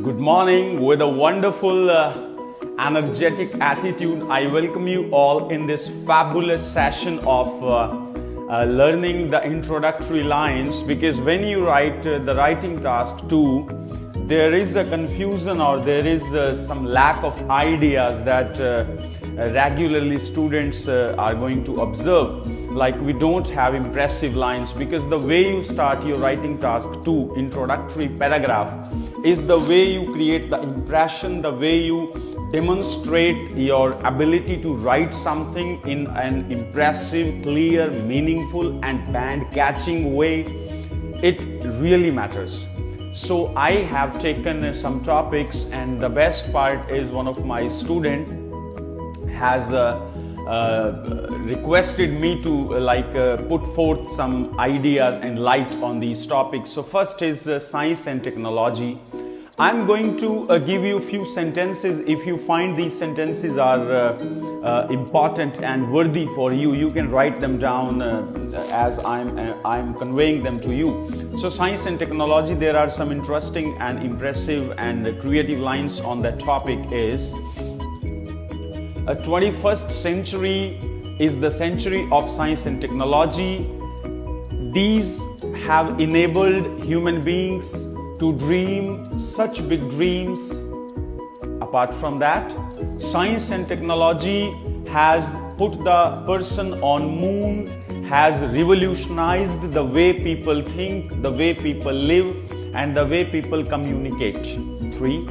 Good morning. With a wonderful, energetic attitude, I welcome you all in this fabulous session of learning the introductory lines, because when you write the writing task 2, there is a confusion or there is some lack of ideas that regularly students are going to observe. Like, we don't have impressive lines, because the way you start your writing task 2 introductory paragraph is the way you create the impression, the way you demonstrate your ability to write something in an impressive, clear, meaningful and band-catching way. It really matters. So I have taken some topics, and the best part is one of my students has requested me to put forth some ideas and light on these topics. So first is science and technology. I'm going to give you a few sentences. If you find these sentences are important and worthy for you, you can write them down as I'm conveying them to you. So science and technology, there are some interesting and impressive and creative lines on that topic. Is a 21st century is the century of science and technology. These have enabled human beings to dream such big dreams. Apart from that, science and technology has put the person on moon, has revolutionized the way people think, the way people live, and the way people communicate. 3.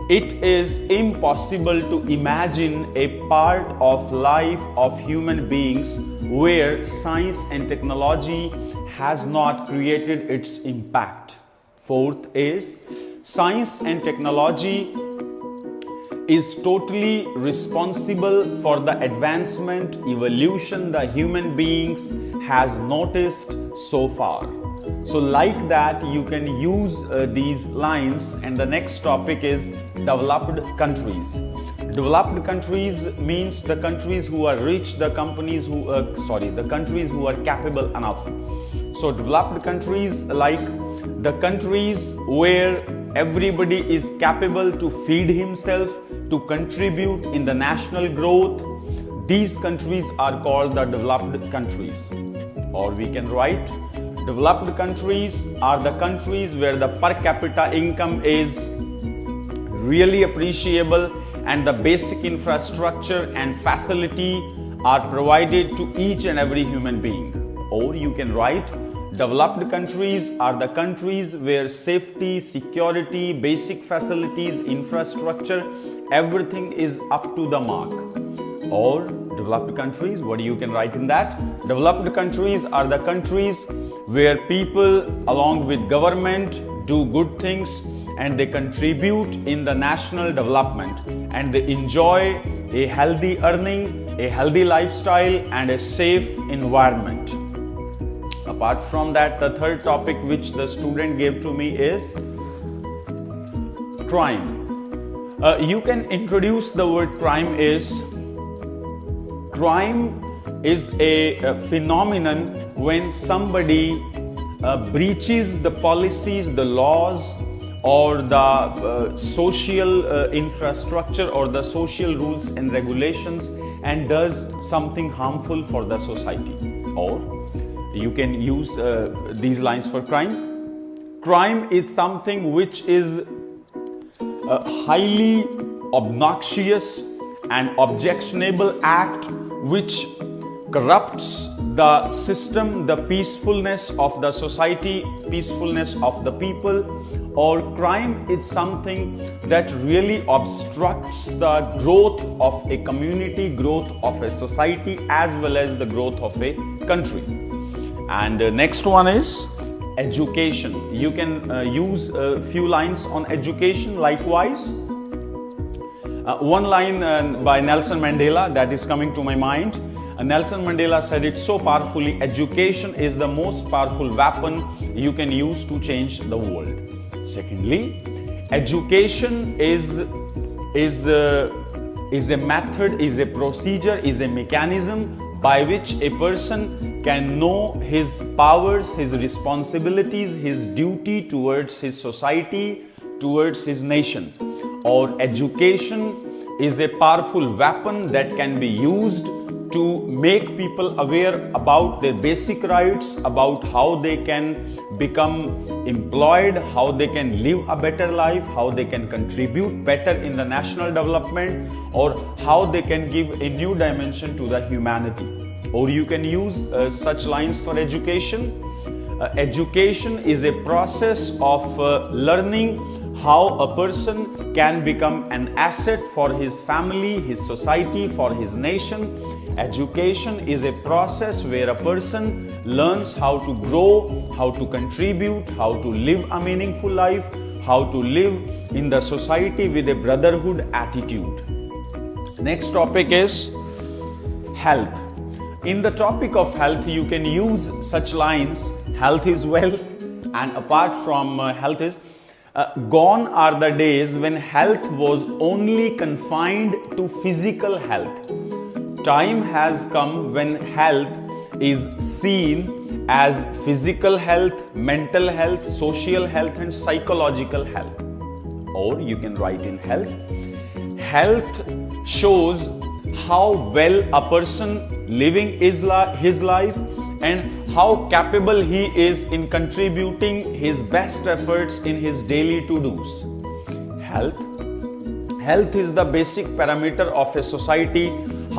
It is impossible to imagine a part of life of human beings where science and technology has not created its impact. 4th is science and technology is totally responsible for the advancement, evolution the human beings has noticed so far. So like that, you can use these lines. And the next topic is developed countries. Developed countries means the countries who are rich, the countries who are capable enough. So developed countries, like the countries where everybody is capable to feed himself, to contribute in the national growth, these countries are called the developed countries. Or we can write, developed countries are the countries where the per capita income is really appreciable and the basic infrastructure and facility are provided to each and every human being. Or you can write, developed countries are the countries where safety, security, basic facilities, infrastructure, everything is up to the mark. Or developed countries, what you can write in that? Developed countries are the countries where people along with government do good things and they contribute in the national development and they enjoy a healthy earning, a healthy lifestyle and a safe environment. Apart from that, the third topic which the student gave to me is crime. You can introduce the word crime is a phenomenon when somebody breaches the policies, the laws or the social infrastructure or the social rules and regulations and does something harmful for the society. Or you can use these lines for crime. Crime is something which is a highly obnoxious and objectionable act which corrupts the system, the peacefulness of the society, peacefulness of the people. Or crime is something that really obstructs the growth of a community, growth of a society, as well as the growth of a country. And next one is education. You can use a few lines on education. Likewise, one line by Nelson Mandela that is coming to my mind. Nelson Mandela said it so powerfully: education is the most powerful weapon you can use to change the world. Secondly, education is a method, is a procedure, is a mechanism by which a person can know his powers, his responsibilities, his duty towards his society, towards his nation. Or education is a powerful weapon that can be used to make people aware about their basic rights, about how they can become employed, how they can live a better life, how they can contribute better in the national development, or how they can give a new dimension to the humanity. Or you can use such lines for education. Education is a process of learning how a person can become an asset for his family, his society, for his nation. Education is a process where a person learns how to grow, how to contribute, how to live a meaningful life, how to live in the society with a brotherhood attitude. Next topic is health. In the topic of health, you can use such lines: health is wealth, and apart from health is gone are the days when health was only confined to physical health. Time has come when health is seen as physical health, mental health, social health, and psychological health. Or you can write in health. Health shows how well a person living his life and how capable he is in contributing his best efforts in his daily to-dos. Health is the basic parameter of a society: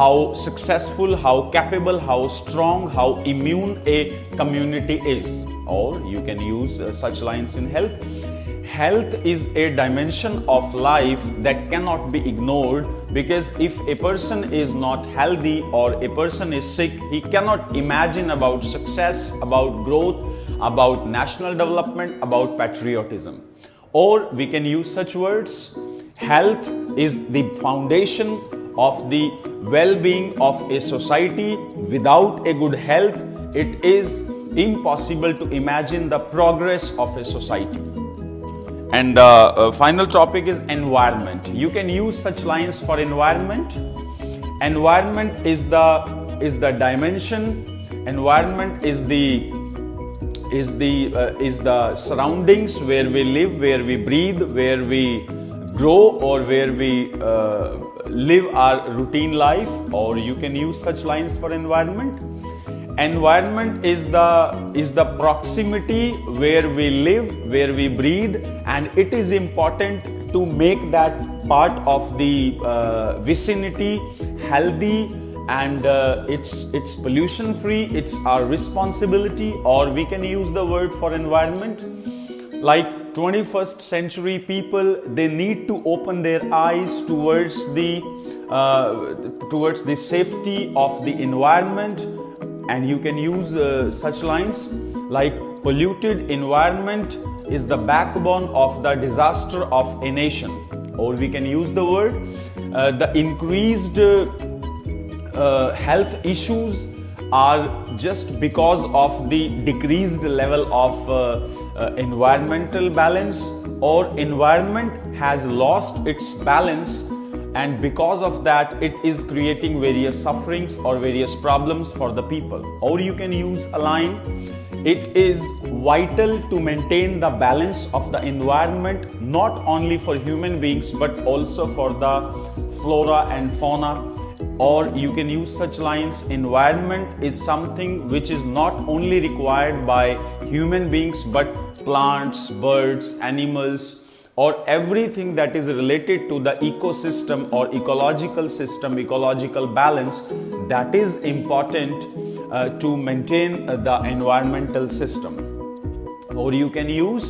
how successful, how capable, how strong, how immune a community is. Or you can use such lines in health. Health is a dimension of life that cannot be ignored, because if a person is not healthy or a person is sick, he cannot imagine about success, about growth, about national development, about patriotism. Or we can use such words: health is the foundation of the well-being of a society. Without a good health, it is impossible to imagine the progress of a society. And the final topic is environment. You can use such lines for environment. Environment is the dimension. Environment is the surroundings where we live, where we breathe, where we grow, or where we live our routine life. Or you can use such lines for environment. Environment is the proximity where we live, where we breathe, and it is important to make that part of the vicinity healthy, and it's pollution free. It's our responsibility. Or we can use the word for environment like 21st century people, they need to open their eyes towards the safety of the environment. And you can use such lines like: polluted environment is the backbone of the disaster of a nation. Or we can use the word the increased health issues are just because of the decreased level of environmental balance, or environment has lost its balance, and because of that it is creating various sufferings or various problems for the people. Or you can use a line: it is vital to maintain the balance of the environment, not only for human beings but also for the flora and fauna. Or you can use such lines: environment is something which is not only required by human beings but plants, birds, animals, or everything that is related to the ecosystem or ecological system, ecological balance, that is important to maintain the environmental system. Or you can use: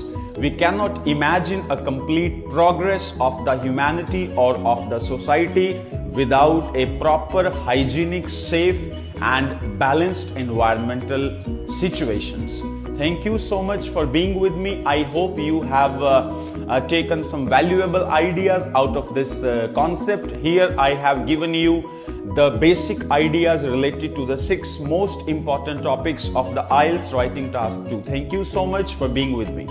we cannot imagine a complete progress of the humanity or of the society without a proper, hygienic, safe and balanced environmental situations. Thank you so much for being with me. I hope you have taken some valuable ideas out of this concept. Here I have given you the basic ideas related to the 6 most important topics of the IELTS Writing Task 2. Thank you so much for being with me.